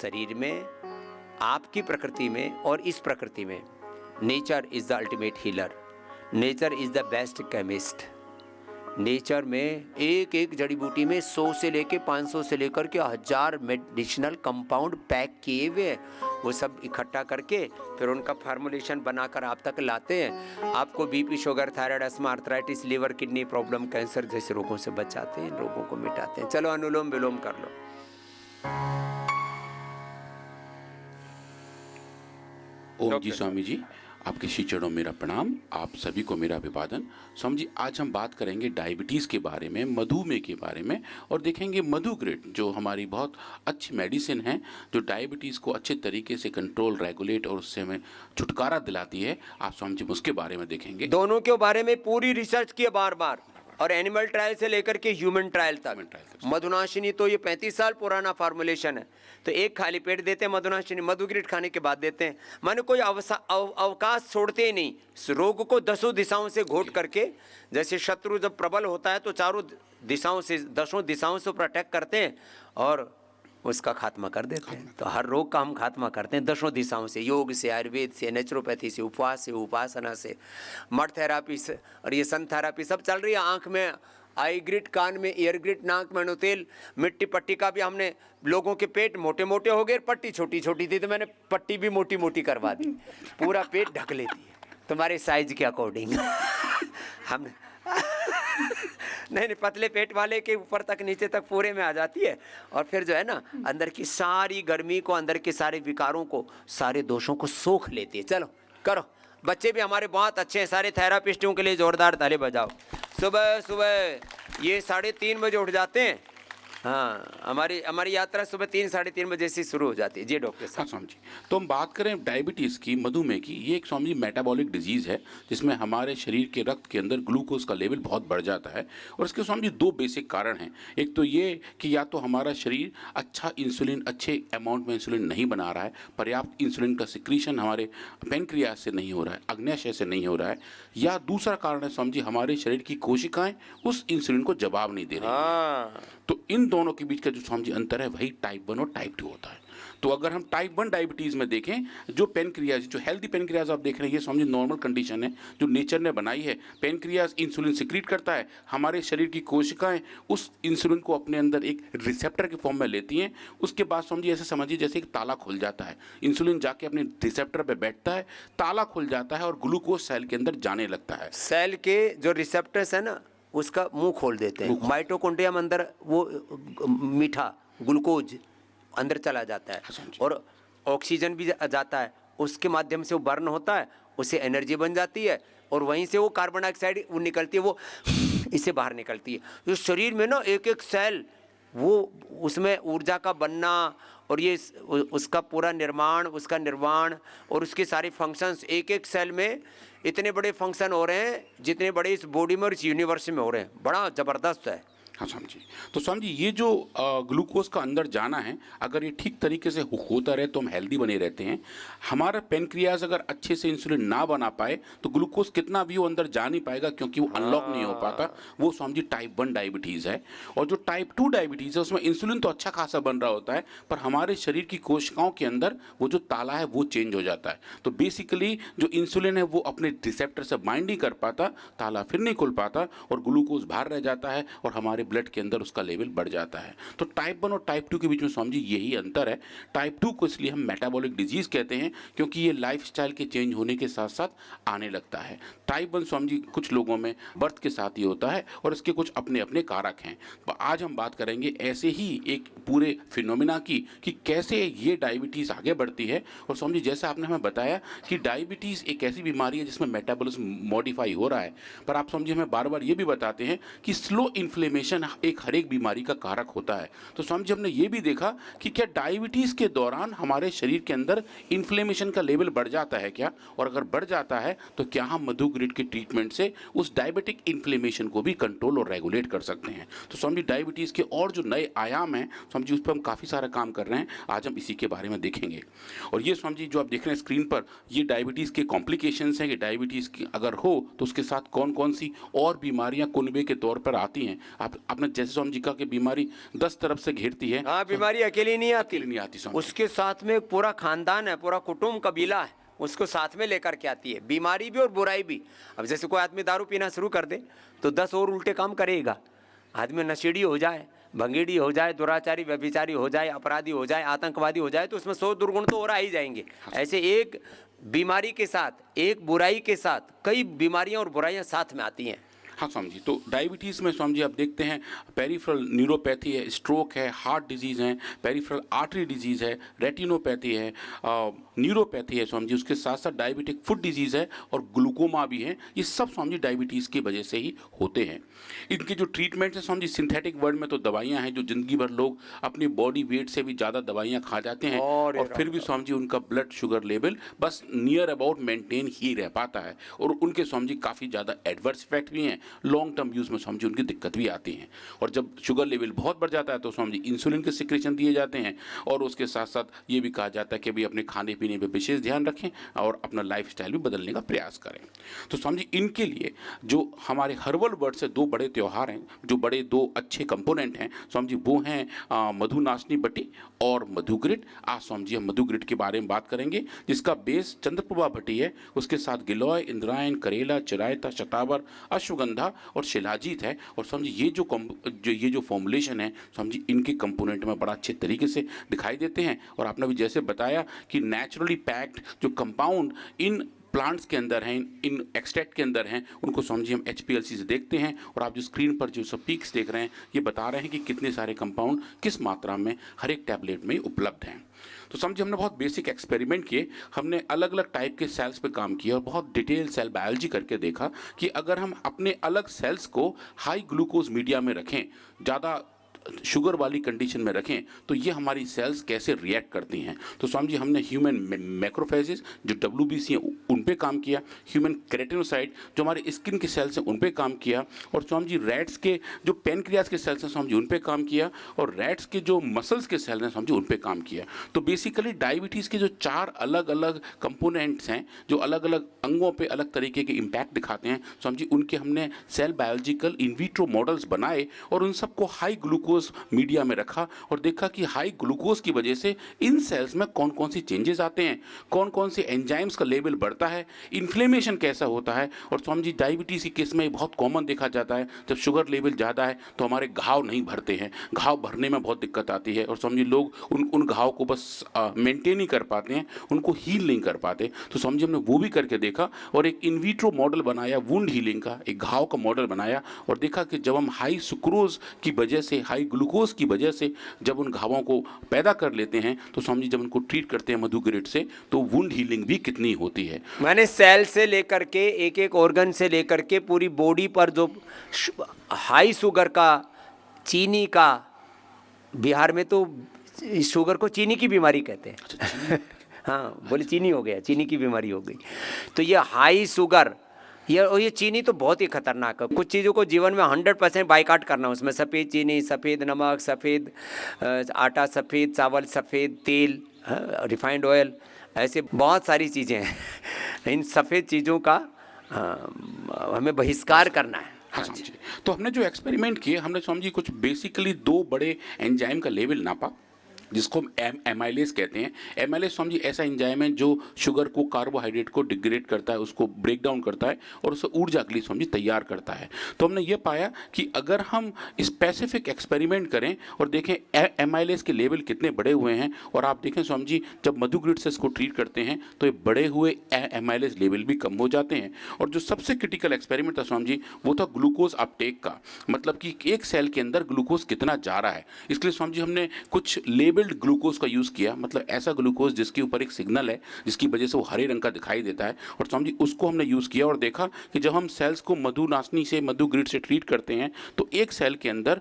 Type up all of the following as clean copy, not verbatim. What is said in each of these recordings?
शरीर में, आपकी प्रकृति में और इस प्रकृति में nature is the ultimate healer, nature is the best chemist. Nature में एक एक जड़ी बूटी में 100 से लेके 500 से लेकर के 1000 मेडिसिनल कंपाउंड पैक किए हुए हैं। वो सब इकट्ठा करके फिर उनका फार्मूलेशन बनाकर आप तक लाते हैं। आपको BP, sugar, thyroid, asthma, arthritis, liver, kidney problem, cancer जैसे रोगों से बचाते हैं, रोगों को मिटाते हैं। चलो अनुलोम विलोम कर लो। ओम जी स्वामी जी, आपके श्री चरणों मेरा प्रणाम, आप सभी को मेरा अभिवादन। स्वामी जी, आज हम बात करेंगे डायबिटीज़ के बारे में, मधुमेह के बारे में, और देखेंगे मधुग्रिड जो हमारी बहुत अच्छी मेडिसिन है, जो डायबिटीज़ को अच्छे तरीके से कंट्रोल, रेगुलेट और उससे हमें छुटकारा दिलाती है। आप स्वामी जी उसके बारे में देखेंगे। दोनों के बारे में पूरी रिसर्च की है बार बार, और एनिमल ट्रायल से लेकर के ह्यूमन ट्रायल तक। मधुनाशिनी तो ये 35 साल पुराना फार्मूलेशन है। तो एक खाली पेट देते हैं मधुनाशिनी, मधुग्रिड खाने के बाद देते हैं। माने कोई अवकाश छोड़ते ही नहीं, रोग को 10 दिशाओं से घोट करके, जैसे शत्रु जब प्रबल होता है तो चारों दिशाओं से, 10 दिशाओं से प्रोटेक्ट करते हैं और उसका खात्मा कर देते हैं। तो हर रोग का हम खात्मा करते हैं 10 दिशाओं से, योग से, आयुर्वेद से, नेचुरोपैथी से, उपवास से, उपासना से, मड थेरापी से, और ये सन थेरापी सब चल रही है। आँख में आई ग्रिट, कान में ईयर ग्रिट, नाक में नोतेल, मिट्टी पट्टी का भी हमने, लोगों के पेट मोटे मोटे हो गए, पट्टी छोटी छोटी थी तो मैंने पट्टी भी मोटी मोटी करवा दी, पूरा पेट ढक लेती है तुम्हारे साइज के अकॉर्डिंग। हमने नहीं, पतले पेट वाले के ऊपर तक, नीचे तक पूरे में आ जाती है, और फिर जो है ना अंदर की सारी गर्मी को, अंदर के सारे विकारों को, सारे दोषों को सोख लेती है। चलो करो। बच्चे भी हमारे बहुत अच्छे हैं, सारे थेरापिस्टों के लिए जोरदार ताली बजाओ। सुबह सुबह ये 3:30 बजे उठ जाते हैं। हाँ, हमारी यात्रा सुबह 3 साढ़े 3 बजे से शुरू हो जाती है। जी डॉक्टर साहब। हाँ स्वामी जी, तो हम बात करें डायबिटीज़ की, मधुमेह की। ये एक स्वामी जी मेटाबॉलिक डिजीज़ है, जिसमें हमारे शरीर के रक्त के अंदर ग्लूकोज का लेवल बहुत बढ़ जाता है। और इसके स्वामी जी 2 बेसिक कारण हैं। एक तो ये कि या तो हमारा शरीर अच्छा इंसुलिन, अच्छे अमाउंट में इंसुलिन नहीं बना रहा है, पर्याप्त इंसुलिन का सिक्रीशन हमारे पेनक्रियाज से नहीं हो रहा है, अग्न्याशय से नहीं हो रहा है, या दूसरा कारण है स्वामी जी हमारे शरीर की कोशिकाएं उस इंसुलिन को जवाब नहीं दे रही हैं। तो इन दोनों के बीच का जो स्वामी जी अंतर है, वही टाइप 1 और टाइप 2 होता है। तो अगर हम टाइप 1 डायबिटीज़ में देखें, जो पेनक्रियाज, जो हेल्दी पेनक्रियाज आप देख रहे हैं, ये स्वामी जी नॉर्मल कंडीशन है जो नेचर ने बनाई है। पेनक्रियाज इंसुलिन सिक्रीट करता है, हमारे शरीर की कोशिकाएं उस इंसुलिन को अपने अंदर एक रिसेप्टर के फॉर्म में लेती हैं। उसके बाद स्वामी जी ऐसे समझिए जैसे एक ताला खुल जाता है, इंसुलिन जाके अपने रिसेप्टर पर बैठता है, ताला खुल जाता है और ग्लूकोज सेल के अंदर जाने लगता है। सेल के जो रिसेप्टर्स है ना, उसका मुंह खोल देते हैं। माइटोकॉन्ड्रिया में अंदर वो मीठा ग्लूकोज अंदर चला जाता है, और ऑक्सीजन भी जाता है, उसके माध्यम से वो बर्न होता है, उससे एनर्जी बन जाती है, और वहीं से वो कार्बन डाइऑक्साइड वो निकलती है, वो इससे बाहर निकलती है। तो शरीर में ना एक एक सेल, वो उसमें ऊर्जा का बनना, और ये उसका पूरा निर्माण, उसका निर्वाण, और उसके सारे फंक्शंस, एक एक सेल में इतने बड़े फंक्शन हो रहे हैं जितने बड़े इस बॉडी में और इस यूनिवर्स में हो रहे हैं। बड़ा ज़बरदस्त है। हाँ स्वामी जी, तो स्वामी जी ये जो ग्लूकोज का अंदर जाना है, अगर ये ठीक तरीके से होता रहे तो हम हेल्दी बने रहते हैं। हमारा पेनक्रियाज अगर अच्छे से इंसुलिन ना बना पाए तो ग्लूकोज कितना भी वो अंदर जा नहीं पाएगा, क्योंकि वो अनलॉक नहीं हो पाता। वो स्वामी जी टाइप 1 डायबिटीज़ है। और जो टाइप 2 डायबिटीज़ है, उसमें इंसुलिन तो अच्छा खासा बन रहा होता है, पर हमारे शरीर की कोशिकाओं के अंदर वो जो ताला है वो चेंज हो जाता है। तो बेसिकली जो इंसुलिन है वो अपने रिसेप्टर से बाइंड नहीं कर पाता, ताला फिर नहीं खुल पाता, और ग्लूकोज बाहर रह जाता है, और हमारे ब्लड के अंदर उसका लेवल बढ़ जाता है। तो टाइप 1 और टाइप 2 के बीच में स्वामी जी यही अंतर है। टाइप 2 को इसलिए हम मेटाबॉलिक डिजीज़ कहते हैं, क्योंकि ये लाइफस्टाइल के चेंज होने के साथ साथ आने लगता है। टाइप 1 स्वामी जी कुछ लोगों में बर्थ के साथ ही होता है, और इसके कुछ अपने अपने कारक हैं। तो आज हम बात करेंगे ऐसे ही एक पूरे फिनोमिना की, कि कैसे ये डायबिटीज़ आगे बढ़ती है। और स्वामी जी जैसा आपने हमें बताया कि डायबिटीज़ एक ऐसी बीमारी है जिसमें मेटाबॉलिज्म मॉडिफाई हो रहा है, पर आप स्वामी जी हमें बार बार ये भी बताते हैं कि स्लो इन्फ्लेमेशन हर एक बीमारी का कारक होता है। तो स्वामी जी हमने ये भी देखा कि क्या डायबिटीज़ के दौरान हमारे शरीर के अंदर इन्फ्लेमेशन का लेवल बढ़ जाता है क्या, और अगर बढ़ जाता है तो क्या हम मधुग्रिड के ट्रीटमेंट से उस डायबिटिक इन्फ्लेमेशन को भी कंट्रोल और रेगुलेट कर सकते हैं। तो स्वामी जी डायबिटीज़ के और जो नए आयाम हैं स्वामी जी, उस पर हम काफ़ी सारा काम कर रहे हैं, आज हम इसी के बारे में देखेंगे। और ये स्वामी जी जो आप देख रहे हैं स्क्रीन पर, ये डायबिटीज़ के कॉम्प्लिकेशंस हैं कि डायबिटीज़ अगर हो तो उसके साथ कौन कौन सी और बीमारियां कुनबे के तौर पर आती हैं। आप आपने जैसे स्वामी जी कहा कि बीमारी 10 तरफ से घेरती है, हाँ, बीमारी अकेली नहीं आती, अकेले नहीं आती स्वामी। उसके साथ में एक पूरा खानदान है, पूरा कुटुंब कबीला है, उसको साथ में लेकर के आती है, बीमारी भी और बुराई भी। अब जैसे कोई आदमी दारू पीना शुरू कर दे तो 10 और उल्टे काम करेगा। आदमी नशेड़ी हो जाए, भंगेड़ी हो जाए, दुराचारी व्यभिचारी हो जाए, अपराधी हो जाए, आतंकवादी हो जाए, तो उसमें 100 दुर्गुण तो और आ ही जाएंगे। ऐसे एक बीमारी के साथ, एक बुराई के साथ कई बीमारियां और बुराइयां साथ में आती हैं। हाँ स्वामी जी, तो डायबिटीज़ में स्वामी जी आप देखते हैं पेरिफेरल न्यूरोपैथी है, स्ट्रोक है, हार्ट डिजीज़ है, पेरिफेरल आर्टरी डिजीज़ है, रेटिनोपैथी है, न्यूरोपैथी है स्वामी जी, उसके साथ साथ डायबिटिक फुट डिजीज़ है और ग्लूकोमा भी है। ये सब स्वामी जी डायबिटीज़ की वजह से ही होते हैं। इनके जो ट्रीटमेंट है स्वामी जी, सिंथेटिक वर्ड में तो दवाइयाँ हैं जो ज़िंदगी भर लोग अपनी बॉडी वेट से भी ज़्यादा दवाइयाँ खा जाते हैं और फिर भी स्वामी जी उनका ब्लड शुगर लेवल बस नियर अबाउट मेंटेन ही रह पाता है और उनके स्वामी जी काफ़ी ज़्यादा एडवर्स इफेक्ट भी हैं, लॉन्ग टर्म यूज़ में स्वामी जी उनकी दिक्कत भी आती है। और जब शुगर लेवल बहुत बढ़ जाता है तो स्वामी जी इंसुलिन के सिक्रेशन दिए जाते हैं और उसके साथ साथ ये भी कहा जाता है कि भाई अपने खाने पीने पर विशेष ध्यान रखें और अपना लाइफस्टाइल भी बदलने का प्रयास करें। तो स्वामी जी इनके लिए जो हमारे हर्बल वर्ड से दो बड़े त्यौहार हैं, जो बड़े दो अच्छे कंपोनेंट हैं स्वामी जी, वो हैं मधुनाशनी बटी और मधुग्रिड। आज स्वामी जी हम मधुग्रिड के बारे में बात करेंगे जिसका बेस चंद्रप्रभा भट्टी है, उसके साथ गिलोय, इंद्रायण, करेला, चिरायता, शतावर, अश्वगंधा और शिलाजीत है। और स्वामी जी ये जो फॉर्मुलेशन है स्वामी जी इनके कंपोनेंट में बड़ा अच्छे तरीके से दिखाई देते हैं। और आपने भी जैसे बताया कि नेचुरली पैक्ड जो कंपाउंड इन प्लांट्स के अंदर हैं, इन एक्सट्रैक्ट के अंदर हैं, उनको समझिए हम HPLC से देखते हैं। और आप जो स्क्रीन पर जो सब पीक्स देख रहे हैं ये बता रहे हैं कि कितने सारे कंपाउंड किस मात्रा में हर एक टैबलेट में उपलब्ध हैं। तो समझिए हमने बहुत बेसिक एक्सपेरिमेंट किए, हमने अलग अलग टाइप के सेल्स पे काम किया और बहुत डिटेल सेल बायोलॉजी करके देखा कि अगर हम अपने अलग सेल्स को हाई ग्लूकोज मीडिया में रखें, ज़्यादा शुगर वाली कंडीशन में रखें, तो ये हमारी सेल्स कैसे रिएक्ट करती हैं। तो स्वामी जी हमने ह्यूमन मैक्रोफेजेस जो WBC हैं उन पे काम किया, ह्यूमन केराटिनोसाइट जो हमारे स्किन के सेल्स हैं उन पे काम किया, और स्वामी जी रैट्स के जो पेनक्रियाज के सेल्स हैं स्वामी जी उन पे काम किया, और रैट्स के जो मसल्स के सेल्स हैं स्वामी जी उन पे काम किया। तो बेसिकली डायबिटीज़ के जो 4 अलग अलग कंपोनेंट्स हैं जो अलग अलग अंगों पे अलग तरीके के इम्पैक्ट दिखाते हैं स्वामी जी, उनके हमने cell biological in vitro models बनाए और उन सबको हाई ग्लूकोज मीडिया में रखा और देखा कि हाई ग्लूकोज की वजह से इन सेल्स में कौन कौन सी चेंजेस आते हैं, कौन कौन से एंजाइम्स का लेवल बढ़ता है, इन्फ्लेमेशन कैसा होता है। और स्वामी जी डायबिटीज़ की केस में बहुत कॉमन देखा जाता है, जब शुगर लेवल ज़्यादा है तो हमारे घाव नहीं भरते हैं, घाव भरने में बहुत दिक्कत आती है और स्वामी जी लोग उन घाव को बस मेंटेन ही कर पाते हैं, उनको हील नहीं कर पाते। तो स्वामी जी हमने वो भी करके देखा और एक इन विट्रो मॉडल बनाया वुंड हीलिंग का, एक घाव का मॉडल बनाया और देखा कि जब हम हाई सुक्रोज की वजह से, हाई ग्लूकोज की वजह से जब उन घावों को पैदा कर लेते हैं तो स्वामी जी जब उनको ट्रीट करते हैं मधुग्रिड से तो वुंड हीलिंग भी कितनी होती है। मैंने सेल से लेकर के एक एक ऑर्गन से लेकर के पूरी बॉडी पर जो हाई शुगर का, चीनी का, बिहार में तो शुगर को चीनी की बीमारी कहते हैं हाँ बोले चीनी हो गया, चीनी की बीमारी हो गई। तो ये हाई शुगर, ये चीनी तो बहुत ही खतरनाक है। कुछ चीज़ों को जीवन में 100% बाइकाट करना, उसमें सफ़ेद चीनी, सफ़ेद नमक, सफ़ेद आटा, सफ़ेद चावल, सफ़ेद तेल, रिफाइंड ऑयल, ऐसे बहुत सारी चीज़ें हैं इन सफ़ेद चीज़ों का हमें बहिष्कार करना है। हाँ स्वामी जी, तो हमने जो एक्सपेरिमेंट किए, हमने स्वामी जी कुछ बेसिकली 2 बड़े एंजाइम का लेवल नापा जिसको एमाइलेज कहते हैं। एमाइलेज स्वामी जी ऐसा एंजाइम है जो शुगर को, कार्बोहाइड्रेट को डिग्रेड करता है, उसको ब्रेक डाउन करता है और उसे ऊर्जा के लिए स्वामी जी तैयार करता है। तो हमने ये पाया कि अगर हम स्पेसिफिक एक्सपेरिमेंट करें और देखें एमाइलेज के लेवल कितने बड़े हुए हैं, और आप देखें स्वामी जी जब मधुग्रिड से इसको ट्रीट करते हैं तो ये बड़े हुए एमाइलेज लेवल भी कम हो जाते हैं। और जो सबसे क्रिटिकल एक्सपेरिमेंट था स्वामी जी वो था ग्लूकोज अपटेक का, मतलब कि एक सेल के अंदर ग्लूकोज कितना जा रहा है। इसके लिए स्वामी जी हमने कुछ लेबल्ड ग्लूकोज का यूज़ किया, मतलब ऐसा ग्लूकोज जिसके ऊपर एक सिग्नल है जिसकी वजह से वो हरे रंग का दिखाई देता है। और स्वामी जी उसको हमने यूज़ किया और देखा कि जब हम सेल्स को मधुनाशनी से, मधुग्रिड से ट्रीट करते हैं तो एक सेल के अंदर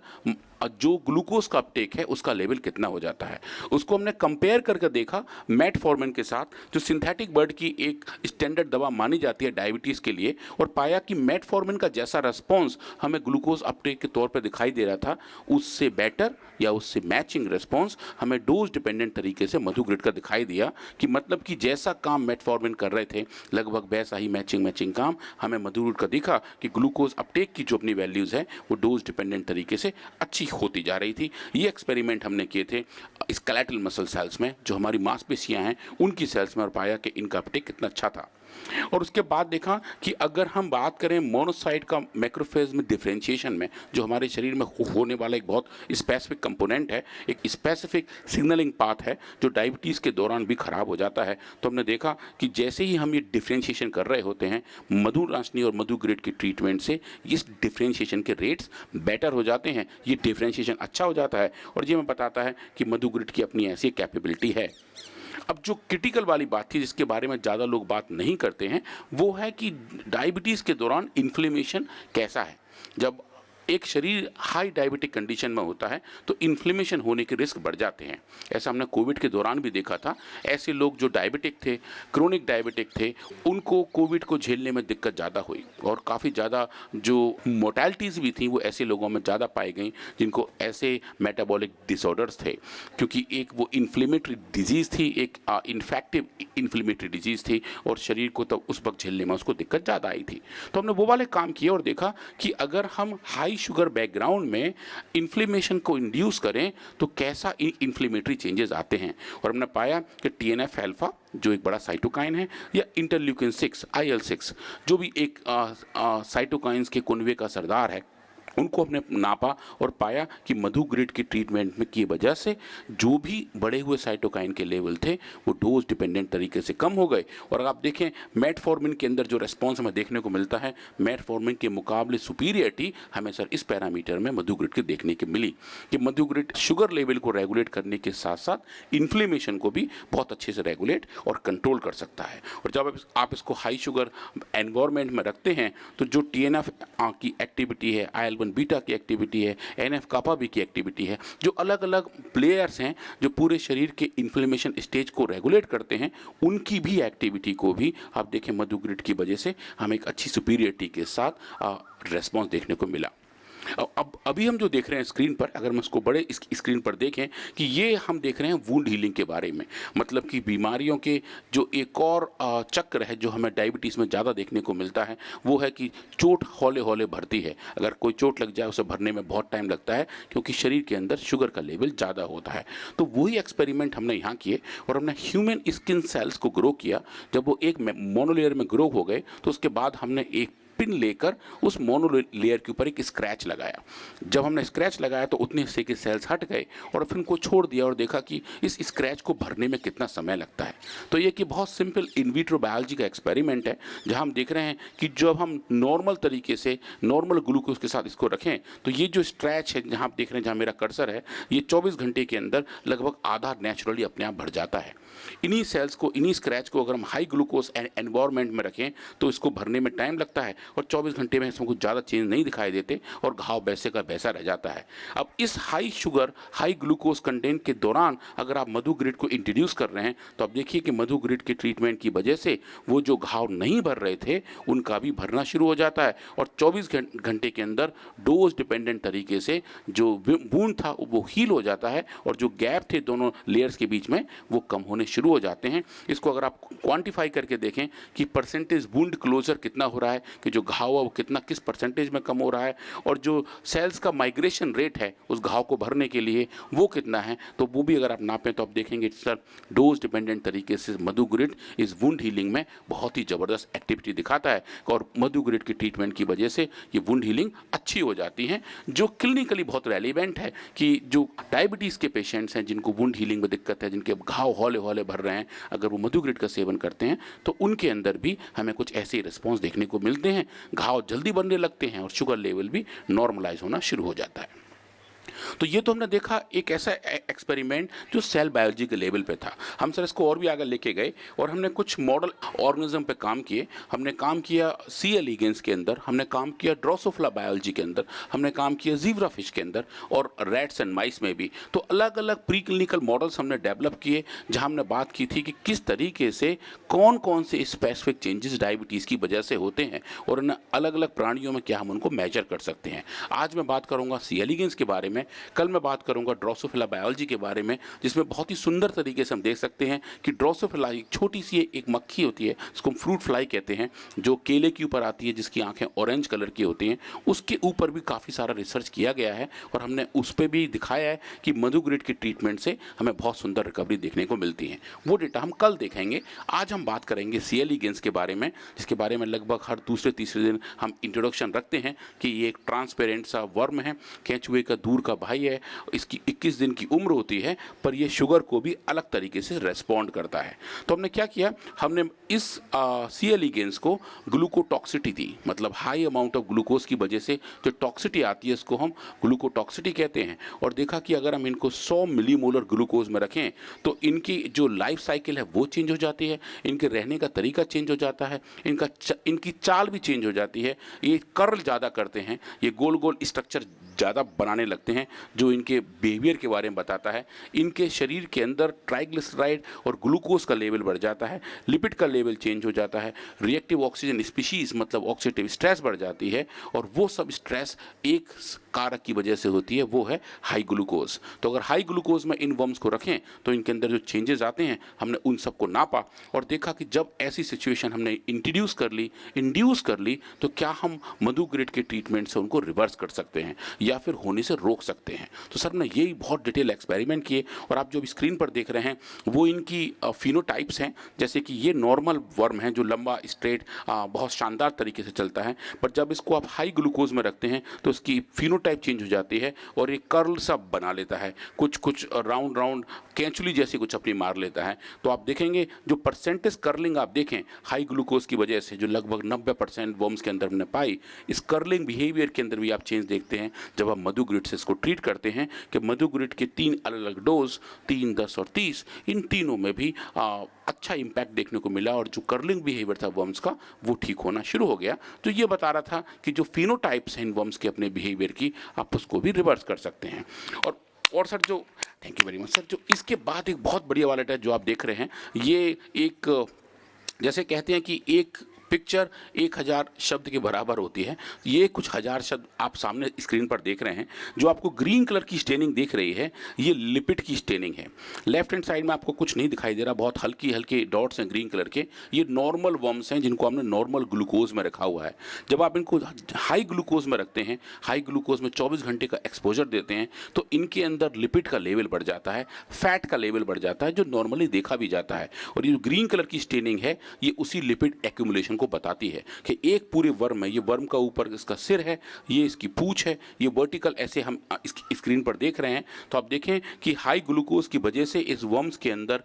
जो ग्लूकोज का अपटेक है उसका लेवल कितना हो जाता है। उसको हमने कंपेयर करके देखा मेटफॉर्मिन के साथ, जो सिंथेटिक बर्ड की एक स्टैंडर्ड दवा मानी जाती है डायबिटीज़ के लिए, और पाया कि मेटफॉर्मिन का जैसा रिस्पॉन्स हमें ग्लूकोज अपटेक के तौर पर दिखाई दे रहा था, उससे बेटर या उससे मैचिंग रिस्पॉन्स हमें डोज डिपेंडेंट तरीके से मधुग्रिड का दिखाई दिया। कि मतलब कि जैसा काम मेटफॉर्मिन कर रहे थे लगभग वैसा ही मैचिंग काम हमें मधुग्रिड का दिखा कि ग्लूकोज अपटेक की जो अपनी वैल्यूज़ है वो डोज डिपेंडेंट तरीके से अच्छी होती जा रही थी। ये एक्सपेरिमेंट हमने किए थे स्केलेटल मसल सेल्स में, जो हमारी मांसपेशियां हैं उनकी सेल्स में, और पाया कि इनका अपटेक कितना अच्छा था। और उसके बाद देखा कि अगर हम बात करें मोनोसाइट का मैक्रोफेज में डिफरेंशिएशन में, जो हमारे शरीर में होने वाला एक बहुत स्पेसिफिक कंपोनेंट है, एक स्पेसिफिक सिग्नलिंग पाथ है जो डायबिटीज़ के दौरान भी खराब हो जाता है, तो हमने देखा कि जैसे ही हम ये डिफरेंशिएशन कर रहे होते हैं मधुनाशनी और मधुग्रिड की ट्रीटमेंट से, इस डिफरेंशिएशन के रेट्स बेटर हो जाते हैं, ये डिफरेंशिएशन अच्छा हो जाता है। और ये हमें बताता है कि मधुग्रिड की अपनी ऐसी कैपेबिलिटी है। अब जो क्रिटिकल वाली बात थी जिसके बारे में ज़्यादा लोग बात नहीं करते हैं, वो है कि डायबिटीज़ के दौरान इन्फ्लेमेशन कैसा है। जब एक शरीर हाई डायबिटिक कंडीशन में होता है तो इन्फ्लेमेशन होने के रिस्क बढ़ जाते हैं। ऐसा हमने कोविड के दौरान भी देखा था। ऐसे लोग जो डायबिटिक थे, क्रोनिक डायबिटिक थे, उनको कोविड को झेलने में दिक्कत ज़्यादा हुई, और काफ़ी ज़्यादा जो मोर्टैलिटीज़ भी थी वो ऐसे लोगों में ज़्यादा पाई गई जिनको ऐसे मेटाबॉलिक डिसऑर्डर्स थे, क्योंकि एक वो इन्फ्लेमेटरी डिजीज़ थी, एक इन्फेक्टिव इन्फ्लेमेटरी डिजीज़ थी, और शरीर को तब उस वक्त झेलने में उसको दिक्कत ज़्यादा आई थी। तो हमने वो वाले काम किए और देखा कि अगर हम हाई शुगर बैकग्राउंड में इन्फ्लेमेशन को इंड्यूस करें तो कैसा इन्फ्लेमेटरी चेंजेस आते हैं। और हमने पाया कि TNF अल्फा जो एक बड़ा साइटोकाइन है, या इंटरल्यूकिन 6 IL-6 जो भी एक साइटोकाइंस के कुनबे का सरदार है, उनको हमने नापा और पाया कि मधुग्रिड की ट्रीटमेंट में की वजह से जो भी बढ़े हुए साइटोकाइन के लेवल थे वो डोज डिपेंडेंट तरीके से कम हो गए। और अगर आप देखें मेटफॉर्मिन के अंदर जो रिस्पॉन्स हमें देखने को मिलता है, मेटफॉर्मिन के मुकाबले सुपीरियरिटी हमें सर इस पैरामीटर में मधुग्रिड की देखने की मिली कि मधुग्रिड शुगर लेवल को रेगुलेट करने के साथ साथ इन्फ्लेमेशन को भी बहुत अच्छे से रेगुलेट और कंट्रोल कर सकता है। और जब आप इसको हाई शुगर एनवायरमेंट में रखते हैं तो जो TNF की एक्टिविटी है, IL-1 बीटा की एक्टिविटी है, NF कापा भी की एक्टिविटी है, जो अलग अलग प्लेयर्स हैं जो पूरे शरीर के इन्फ्लेमेशन स्टेज को रेगुलेट करते हैं, उनकी भी एक्टिविटी को भी आप देखें मधुग्रिड की वजह से हमें एक अच्छी सुपीरियरिटी के साथ रिस्पॉन्स देखने को मिला। अब अभी हम जो देख रहे हैं स्क्रीन पर, अगर हम उसको बड़े स्क्रीन पर देखें कि ये हम देख रहे हैं वुंड हीलिंग के बारे में, मतलब कि बीमारियों के जो एक और चक्र है जो हमें डायबिटीज़ में ज़्यादा देखने को मिलता है, वो है कि चोट हौले हौले भरती है। अगर कोई चोट लग जाए उसे भरने में बहुत टाइम लगता है क्योंकि शरीर के अंदर शुगर का लेवल ज़्यादा होता है। तो वही एक्सपेरिमेंट हमने यहाँ किए और हमने ह्यूमन स्किन सेल्स को ग्रो किया। जब वो एक मोनोलेयर में ग्रो हो गए तो उसके बाद हमने एक पिन लेकर उस मोनो लेयर के ऊपर एक स्क्रैच लगाया। जब हमने स्क्रैच लगाया तो उतने हिस्से के सेल्स हट गए और फिर उनको छोड़ दिया और देखा कि इस स्क्रैच को भरने में कितना समय लगता है। तो ये कि बहुत सिंपल इन विट्रो बायोलॉजी का एक्सपेरिमेंट है जहां हम देख रहे हैं कि जब हम नॉर्मल तरीके से नॉर्मल ग्लूकोज के साथ इसको रखें तो ये जो स्क्रैच है जहाँ आप देख रहे हैं, जहाँ मेरा कर्सर है, ये 24 घंटे के अंदर लगभग आधा नेचुरली अपने आप भर जाता है। इन्हीं सेल्स को, इन्हीं स्क्रैच को अगर हम हाई ग्लूकोज एनवायरनमेंट में रखें तो इसको भरने में टाइम लगता है और 24 घंटे में इसमें कुछ ज़्यादा चेंज नहीं दिखाई देते और घाव वैसे का वैसा रह जाता है। अब इस high sugar high glucose content के दौरान अगर आप मधुग्रिड को इंट्रोड्यूस कर रहे हैं तो आप देखिए कि मधुग्रिड के ट्रीटमेंट की वजह से वो जो घाव नहीं भर रहे थे उनका भी भरना शुरू हो जाता है और 24 घंटे के अंदर डोज डिपेंडेंट तरीके से जो वूंड था वो हील हो जाता है और जो गैप थे दोनों लेयर्स के बीच में वो कम होने शुरू हो जाते हैं। इसको अगर आप क्वांटिफाई करके देखें कि परसेंटेज वुंड क्लोजर कितना हो रहा है, कि जो घाव है वो कितना किस परसेंटेज में कम हो रहा है और जो सेल्स का माइग्रेशन रेट है उस घाव को भरने के लिए वो कितना है, तो वो भी अगर आप नापें तो आप देखेंगे सर डोज डिपेंडेंट तरीके से मधुग्रिड इस वुंड हीलिंग में बहुत ही ज़बरदस्त एक्टिविटी दिखाता है और मधुग्रिड की ट्रीटमेंट की वजह से ये वुंड हीलिंग अच्छी हो जाती है। जो क्लिनिकली बहुत रेलिवेंट है कि जो डायबिटीज़ के पेशेंट्स हैं जिनको वुंड हीलिंग में दिक्कत है, जिनके घाव हौले हौले भर रहे हैं, अगर वो मधुग्रिड का सेवन करते हैं तो उनके अंदर भी हमें कुछ ऐसे रिस्पॉन्स देखने को मिलते हैं, घाव जल्दी बनने लगते हैं और शुगर लेवल भी नॉर्मलाइज होना शुरू हो जाता है। तो ये तो हमने देखा एक ऐसा एक्सपेरिमेंट जो सेल बायोलॉजी के लेवल पे था। हम सर इसको और भी आगे लेके गए और हमने कुछ मॉडल ऑर्गेनिज्म पे काम किए। हमने काम किया सी एलिगेंस के अंदर, हमने काम किया ड्रोसोफिला बायोलॉजी के अंदर, हमने काम किया ज़ीब्रा फिश के अंदर और रैट्स एंड माइस में भी। तो अलग अलग प्री क्लिनिकल मॉडल्स हमने डेवलप किए जहाँ हमने बात की थी कि किस तरीके से कौन कौन से स्पेसिफिक चेंजेस डायबिटीज़ की वजह से होते हैं और इन अलग अलग प्राणियों में क्या हम उनको मेजर कर सकते हैं। आज मैं बात करूँगा सी एलिगेंस के बारे में, कल मैं बात करूंगा ड्रोसोफिला बायोलॉजी के बारे में, जिसमें बहुत ही सुंदर तरीके से हम देख सकते हैं कि ड्रोसोफिला एक छोटी सी एक मक्खी होती है, जिसको हम फ्रूट फ्लाई कहते हैं, जो केले के ऊपर आती है, जिसकी आंखें ऑरेंज कलर की होती हैं। उसके ऊपर भी काफ़ी सारा रिसर्च किया गया है और हमने उस पर भी दिखाया है कि मधुग्रिड के ट्रीटमेंट से हमें बहुत सुंदर रिकवरी देखने को मिलती है। वो डेटा हम कल देखेंगे। आज हम बात करेंगे सी एलिगेंस के बारे में, जिसके बारे में लगभग हर दूसरे तीसरे दिन हम इंट्रोडक्शन रखते हैं कि ये एक ट्रांसपेरेंट सा वर्म है, केंचुए का दूर का भाई है। इसकी 21 दिन की उम्र होती है, पर ये शुगर को भी अलग तरीके से रेस्पॉन्ड करता है। तो हमने क्या किया, हमने इस सी एलिगेंस को ग्लूकोटॉक्सिटी दी, मतलब हाई अमाउंट ऑफ ग्लूकोज की वजह से जो टॉक्सिटी आती है इसको हम ग्लूकोटॉक्सिटी कहते हैं। और देखा कि अगर हम इनको 100 मिलीमोलर ग्लूकोज में रखें तो इनकी जो लाइफ साइकिल है वो चेंज हो जाती है, इनके रहने का तरीका चेंज हो जाता है, इनकी चाल भी चेंज हो जाती है। ये कर्ल ज़्यादा करते हैं, ये गोल गोल स्ट्रक्चर ज़्यादा बनाने लगते हैं, जो इनके बिहेवियर के बारे में बताता है। इनके शरीर के अंदर ट्राइग्लिसराइड और ग्लूकोज का लेवल बढ़ जाता है, लिपिड का लेवल चेंज हो जाता है, रिएक्टिव ऑक्सीजन स्पीशीज़ मतलब ऑक्सीडेटिव स्ट्रेस बढ़ जाती है, और वो सब स्ट्रेस एक कारक की वजह से होती है, वो है हाई ग्लूकोज। तो अगर हाई ग्लूकोज में इन वर्म्स को रखें तो इनके अंदर जो चेंजेस आते हैं, हमने उन सबको नापा और देखा कि जब ऐसी सिचुएशन हमने इंट्रोड्यूस कर ली तो क्या हम मधुग्रिड के ट्रीटमेंट से उनको रिवर्स कर सकते हैं या फिर होने से रोक सकते हैं। तो सर ने यही बहुत डिटेल एक्सपेरिमेंट किए और आप जो स्क्रीन पर देख रहे हैं वो इनकी फिनोटाइप्स हैं। जैसे कि ये नॉर्मल वर्म है जो लंबा स्ट्रेट बहुत शानदार तरीके से चलता है, पर जब इसको आप हाई ग्लूकोज में रखते हैं तो इसकी फिनोटाइप चेंज हो जाती है और ये कर्ल सा बना लेता है, कुछ राउंड कैंचुली जैसी कुछ अपनी मार लेता है। तो आप देखेंगे जो परसेंटेज कर्लिंग आप देखें हाई ग्लूकोज की वजह से, जो लगभग 90% वर्म्स के अंदर हमने पाई, इस कर्लिंग बिहेवियर के अंदर भी आप चेंज देखते हैं जब आप मधुग्रिड से इसको ट्रीट करते हैं। कि मधुग्रिड के 3 अलग अलग डोज 3, 10 और 30, इन तीनों में भी अच्छा इम्पैक्ट देखने को मिला और जो कर्लिंग बिहेवियर था वर्म्स का वो ठीक होना शुरू हो गया। तो ये बता रहा था कि जो फिनोटाइप्स हैं इन वर्म्स के अपने बिहेवियर की, आप उसको भी रिवर्स कर सकते हैं। और सर जो thank you very much sir, जो इसके बाद एक बहुत बढ़िया वाला है जो आप देख रहे हैं, ये एक जैसे कहते हैं कि एक पिक्चर 1000 शब्द के बराबर होती है। ये कुछ हज़ार शब्द आप सामने स्क्रीन पर देख रहे हैं। जो आपको ग्रीन कलर की स्टेनिंग दिख रही है ये लिपिड की स्टेनिंग है। लेफ्ट हैंड साइड में आपको कुछ नहीं दिखाई दे रहा, बहुत हल्के डॉट्स हैं ग्रीन कलर के। ये नॉर्मल वर्म्स हैं जिनको हमने नॉर्मल ग्लूकोज में रखा हुआ है। जब आप इनको हाई ग्लूकोज में रखते हैं, हाई ग्लूकोज में 24 घंटे का एक्सपोजर देते हैं, तो इनके अंदर लिपिड का लेवल बढ़ जाता है, फैट का लेवल बढ़ जाता है, जो नॉर्मली देखा भी जाता है। और ये जो ग्रीन कलर की स्टेनिंग है ये उसी लिपिड एक्यूमुलेशन को बताती है कि एक पूरे वर्म है, ये वर्म का ऊपर इसका सिर है, ये इसकी पूंछ है, ये वर्टिकल ऐसे हम स्क्रीन पर देख रहे हैं। तो आप देखें कि हाई ग्लूकोज की वजह से इस वर्म्स के अंदर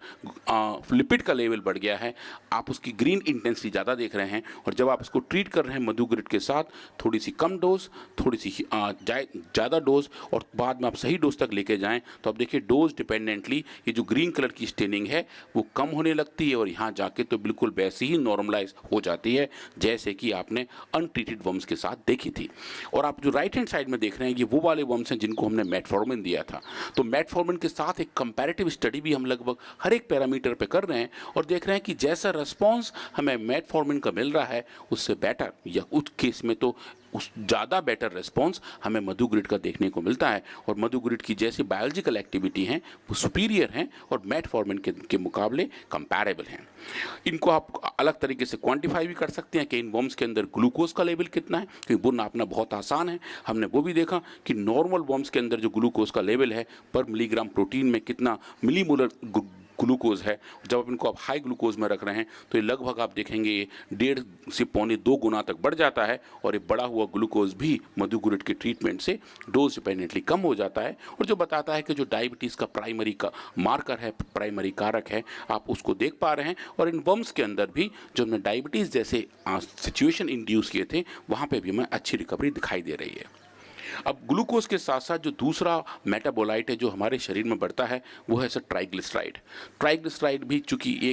लिपिड का लेवल बढ़ गया है। आप उसकी ग्रीन इंटेंसिटी ज़्यादा देख रहे हैं। और जब आप इसको ट्रीट कर रहे हैं मधुग्रिड के साथ, थोड़ी सी कम डोज, थोड़ी सी ज़्यादा डोज, और बाद में आप सही डोज तक लेके जाएं तो आप देखिए डोज डिपेंडेंटली ये जो ग्रीन कलर की स्टेनिंग है वो कम होने लगती है और यहाँ जाके तो बिल्कुल वैसे ही नॉर्मलाइज हो जाती है जैसे कि आपने अनट्रीटेड वर्म्स के साथ देखी थी। और आप जो राइट हैंड साइड में देख रहे हैं ये वो वाले वर्म्स हैं जिनको हमने मेटफॉर्मिन दिया था। तो मेटफॉर्मिन के साथ एक कंपैरेटिव स्टडी भी हम लगभग हर एक पैरामीटर पे कर रहे हैं और देख रहे हैं कि जैसा रिस्पॉन्स हमें मेटफॉर्मिन का मिल रहा है उससे बेटर या उस केस में तो उस ज़्यादा बेटर रिस्पॉन्स हमें मधुग्रिड का देखने को मिलता है। और मधुग्रिड की जैसी बायोलॉजिकल एक्टिविटी हैं वो सुपीरियर हैं और मेटफॉर्मिन के मुकाबले कंपैरेबल हैं। इनको आप अलग तरीके से क्वांटिफाई भी कर सकते हैं कि इन वर्म्स के अंदर ग्लूकोज का लेवल कितना है, क्योंकि वो नापना बहुत आसान है। हमने वो भी देखा कि नॉर्मल वर्म्स के अंदर जो ग्लूकोज का लेवल है पर मिलीग्राम प्रोटीन में कितना मिलीमोलर ग्लूकोज है। जब आप इनको आप हाई ग्लूकोज में रख रहे हैं तो ये लगभग आप देखेंगे 1.5 से पौने 2 गुना तक बढ़ जाता है और ये बढ़ा हुआ ग्लूकोज भी मधुग्रिड के ट्रीटमेंट से डोज डिपेंडेंटली कम हो जाता है। और जो बताता है कि जो डायबिटीज़ का प्राइमरी का मार्कर है, प्राइमरी कारक है, आप उसको देख पा रहे हैं। और इन वर्म्स के अंदर भी जो हमने डायबिटीज़ जैसे सिचुएशन इंड्यूस किए थे वहाँ पर भी हमें अच्छी रिकवरी दिखाई दे रही है। अब ग्लूकोज के साथ साथ जो दूसरा मेटाबोलाइट है जो हमारे शरीर में बढ़ता है वो है सर ट्राइग्लिसराइड। ट्राइग्लिसराइड भी चूंकि ये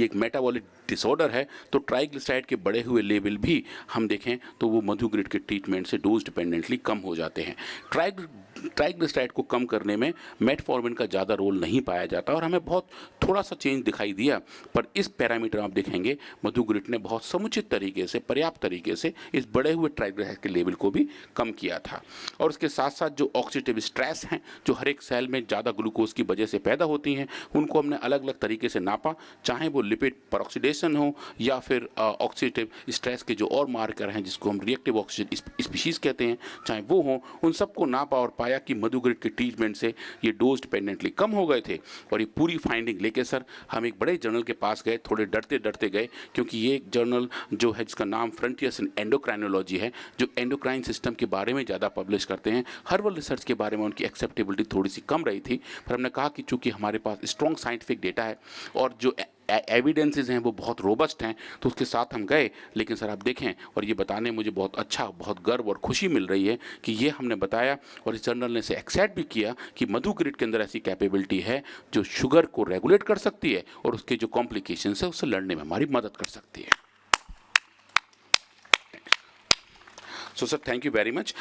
एक मेटाबॉलिक डिसऑर्डर है, तो ट्राइग्लिसराइड के बढ़े हुए लेवल भी हम देखें तो वो मधुग्रिड के ट्रीटमेंट से डोज डिपेंडेंटली कम हो जाते हैं। ट्राइग्लिसराइड को कम करने में मेटफॉर्मिन का ज़्यादा रोल नहीं पाया जाता और हमें बहुत थोड़ा सा चेंज दिखाई दिया, पर इस पैरामीटर आप देखेंगे मधुग्रिड ने बहुत समुचित तरीके से, पर्याप्त तरीके से इस बढ़े हुए ट्राइग्लिसराइड के लेवल को भी कम किया था। और उसके साथ साथ जो ऑक्सीडेटिव स्ट्रेस हैं जो हर एक सेल में ज़्यादा ग्लूकोज की वजह से पैदा होती हैं, उनको हमने अलग अलग तरीके से नापा, चाहे वो लिपिड परऑक्सीडेशन हो या फिर ऑक्सीडेटिव स्ट्रेस के जो और मार्कर हैं जिसको हम रिएक्टिव ऑक्सीजन स्पीशीज कहते हैं, चाहे वो हों, उन सबको नापा और पाया कि मधुग्रिड के ट्रीटमेंट से ये डोज डिपेंडेंटली कम हो गए थे। और ये पूरी फाइंडिंग लेके सर हम एक बड़े जर्नल के पास गए, थोड़े डरते डरते गए, क्योंकि ये एक जर्नल जो है जिसका नाम फ्रंटियर्स इन एंडोक्राइनोलॉजी है, जो एंडोक्राइन सिस्टम के बारे में ज़्यादा पब्लिश करते हैं। हर्बल रिसर्च के बारे में उनकी एक्सेप्टेबिलिटी थोड़ी सी कम रही थी, पर हमने कहा कि चूंकि हमारे पास स्ट्रॉन्ग साइंटिफिक डेटा है और जो एविडेंसेस हैं वो बहुत रोबस्ट हैं, तो उसके साथ हम गए। लेकिन सर आप देखें, और ये बताने मुझे बहुत अच्छा, बहुत गर्व और खुशी मिल रही है कि ये हमने बताया और इस जर्नल ने से एक्सेप्ट भी किया कि मधुग्रिड के अंदर ऐसी कैपेबिलिटी है जो शुगर को रेगुलेट कर सकती है और उसके जो कॉम्प्लिकेशंस है उससे लड़ने में हमारी मदद कर सकती है। So sir thank you very much.